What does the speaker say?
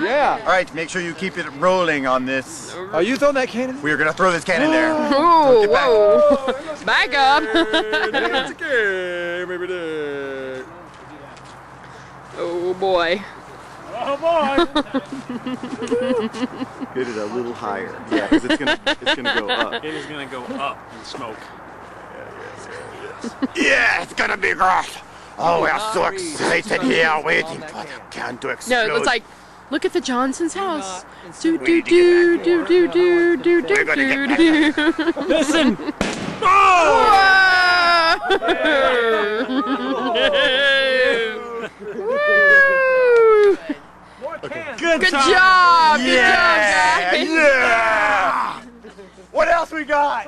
Yeah. All right, make sure you keep it rolling on this. Are you throwing that cannon? We're gonna throw this cannon there. Oh, whoa. Back up. Oh, boy. Oh boy! Get it a little higher. Yeah, because it's gonna go up. It is gonna go up in smoke. Yeah, it's gonna be great. Oh, we're so excited here, waiting for the can to explode. No, it's like, look at the Johnson's house. Do do do do do do do do do do. Listen! Good Good time. job! Good Yeah, job, guys! yeah. What else we got?